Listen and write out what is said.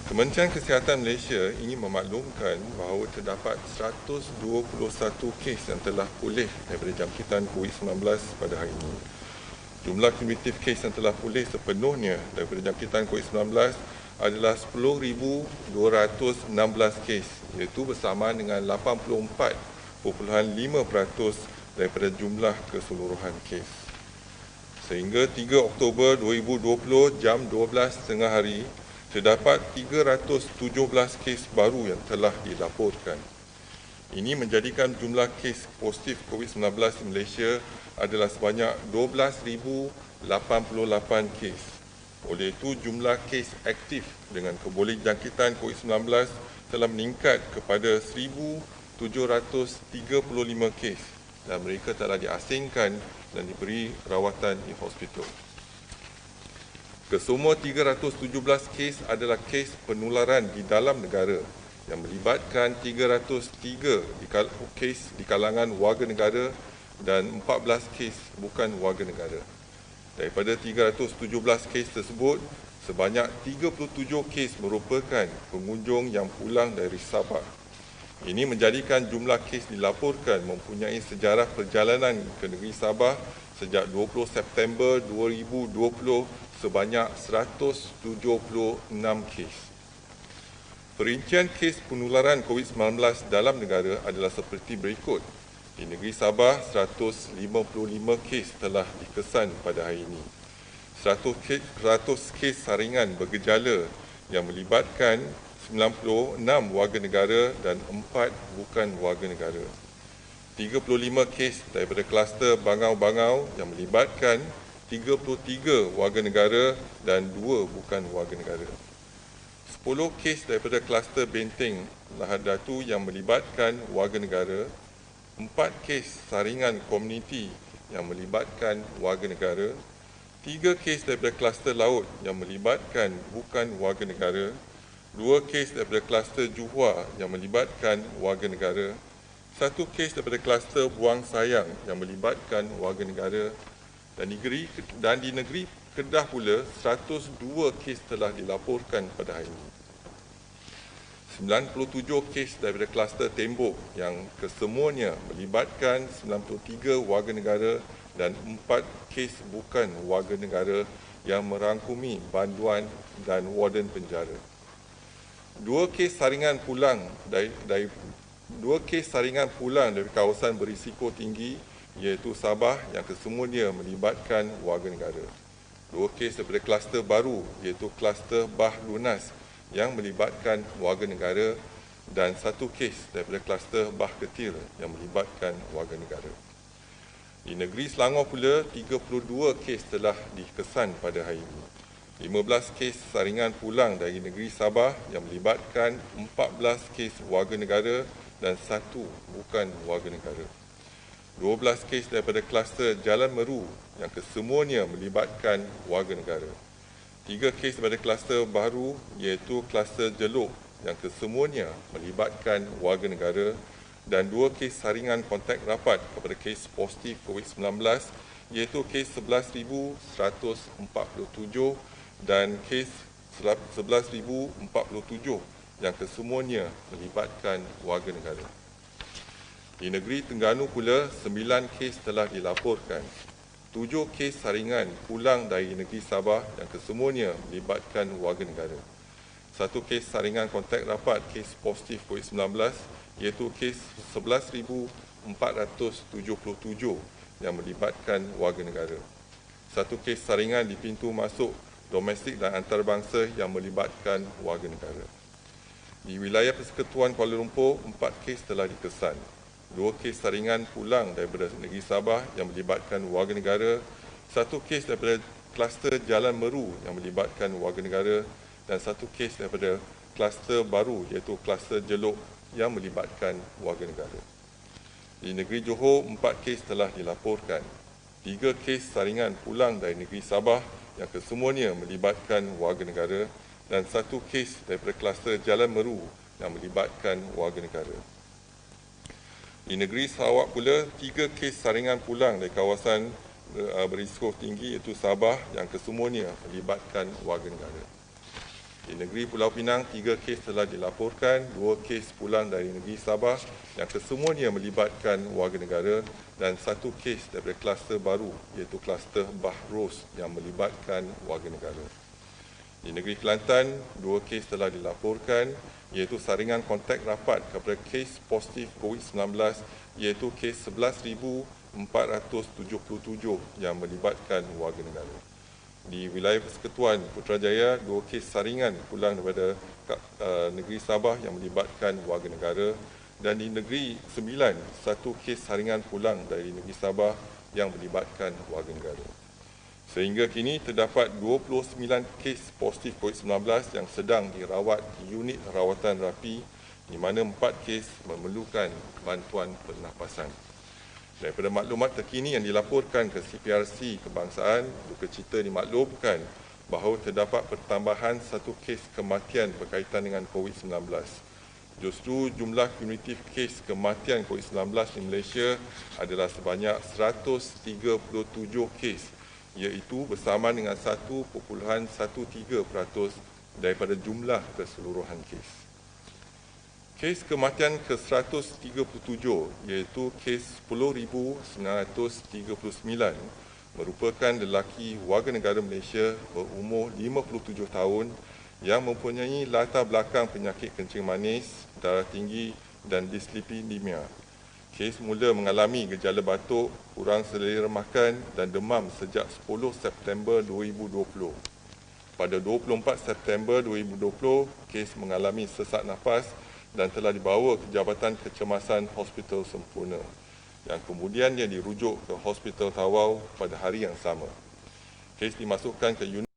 Kementerian Kesihatan Malaysia ingin memaklumkan bahawa terdapat 121 kes yang telah pulih daripada jangkitan COVID-19 pada hari ini. Jumlah kumulatif kes yang telah pulih sepenuhnya daripada jangkitan COVID-19 adalah 10,216 kes, iaitu bersamaan dengan 84.5% daripada jumlah keseluruhan kes. Sehingga 3 Oktober 2020 jam 12.30 hari, terdapat 317 kes baru yang telah dilaporkan. Ini menjadikan jumlah kes positif COVID-19 di Malaysia adalah sebanyak 12,088 kes. Oleh itu, jumlah kes aktif dengan keboleh jangkitan COVID-19 telah meningkat kepada 1,735 kes dan mereka telah diasingkan dan diberi rawatan di hospital. Kesemua 317 kes adalah kes penularan di dalam negara yang melibatkan 303 kes di kalangan warga negara dan 14 kes bukan warga negara. Daripada 317 kes tersebut, sebanyak 37 kes merupakan pengunjung yang pulang dari Sabah. Ini menjadikan jumlah kes dilaporkan mempunyai sejarah perjalanan ke negeri Sabah sejak 20 September 2020 sebanyak 176 kes. Perincian kes penularan COVID-19 dalam negara adalah seperti berikut. Di negeri Sabah, 155 kes telah dikesan pada hari ini. 100 kes saringan bergejala yang melibatkan 96 warga negara dan 4 bukan warga negara. 35 kes daripada kluster bangau-bangau yang melibatkan 33 warga negara dan 2 bukan warga negara. 10 kes daripada kluster benteng Lahad Datu yang melibatkan warga negara, 4 kes saringan komuniti yang melibatkan warga negara, 3 kes daripada kluster laut yang melibatkan bukan warga negara, 2 kes daripada kluster Johor yang melibatkan warga negara, 1 kes daripada kluster Buang Sayang yang melibatkan warga negara, dan di negeri Kedah pula 102 kes telah dilaporkan pada hari ini. 97 kes daripada kluster Tembok yang kesemuanya melibatkan 93 warga negara dan 4 kes bukan warga negara yang merangkumi banduan dan warden penjara. 2 kes saringan pulang dari kawasan berisiko tinggi iaitu Sabah yang kesemuanya melibatkan warga negara. 2 kes daripada kluster baru iaitu kluster Bah Lunas yang melibatkan warga negara dan 1 kes daripada kluster Bah Ketir yang melibatkan warga negara. Di negeri Selangor pula, 32 kes telah dikesan pada hari ini. 15 kes saringan pulang dari negeri Sabah yang melibatkan 14 kes warga negara dan 1 bukan warga negara. 12 kes daripada kluster Jalan Meru yang kesemuanya melibatkan warga negara. 3 kes daripada kluster baru iaitu kluster Jeluk yang kesemuanya melibatkan warga negara dan 2 kes saringan kontak rapat kepada kes positif COVID-19 iaitu kes 11,147 dan kes 11,047 yang kesemuanya melibatkan warga negara. Di negeri Terengganu pula, 9 kes telah dilaporkan. 7 kes saringan pulang dari negeri Sabah yang kesemuanya melibatkan warga negara. 1 kes saringan kontak rapat kes positif COVID-19 iaitu kes 11,477 yang melibatkan warga negara. 1 kes saringan di pintu masuk domestik dan antarabangsa yang melibatkan warga negara. Di wilayah Persekutuan Kuala Lumpur, 4 kes telah dikesan. 2 kes saringan pulang daripada negeri Sabah yang melibatkan warga negara, 1 kes daripada kluster Jalan Meru yang melibatkan warga negara dan 1 kes daripada kluster baru iaitu kluster Jeluk yang melibatkan warga negara. Di negeri Johor, 4 kes telah dilaporkan. 3 kes saringan pulang dari negeri Sabah yang kesemuanya melibatkan warga negara dan 1 kes daripada kluster Jalan Meru yang melibatkan warga negara. Di negeri Sarawak pula, 3 kes saringan pulang dari kawasan berisiko tinggi iaitu Sabah yang kesemuanya melibatkan warga negara. Di negeri Pulau Pinang, 3 kes telah dilaporkan, 2 kes pulang dari negeri Sabah yang kesemuanya melibatkan warga negara dan 1 kes daripada kluster baru iaitu kluster Bahros yang melibatkan warga negara. Di negeri Kelantan, 2 kes telah dilaporkan iaitu saringan kontak rapat kepada kes positif COVID-19 iaitu kes 11,477 yang melibatkan warga negara. Di wilayah Persekutuan Putrajaya, 2 kes saringan pulang daripada negeri Sabah yang melibatkan warga negara dan di negeri Sembilan, 1 kes saringan pulang dari negeri Sabah yang melibatkan warga negara. Sehingga kini terdapat 29 kes positif COVID-19 yang sedang dirawat di unit rawatan rapi di mana 4 kes memerlukan bantuan pernafasan. Daripada maklumat terkini yang dilaporkan ke CPRC Kebangsaan, duka cita dimaklumkan bahawa terdapat pertambahan 1 kes kematian berkaitan dengan COVID-19. Justru jumlah kumulatif kes kematian COVID-19 di Malaysia adalah sebanyak 137 kes, iaitu bersamaan dengan 1.13% daripada jumlah keseluruhan kes. Kes kematian ke-137 iaitu kes 10,939 merupakan lelaki warga negara Malaysia berumur 57 tahun yang mempunyai latar belakang penyakit kencing manis, darah tinggi dan dislipidemia. Kes mula mengalami gejala batuk, kurang selera makan dan demam sejak 10 September 2020. Pada 24 September 2020, kes mengalami sesak nafas dan telah dibawa ke Jabatan Kecemasan Hospital Sempurna yang kemudiannya dirujuk ke Hospital Tawau pada hari yang sama. Kes dimasukkan ke unit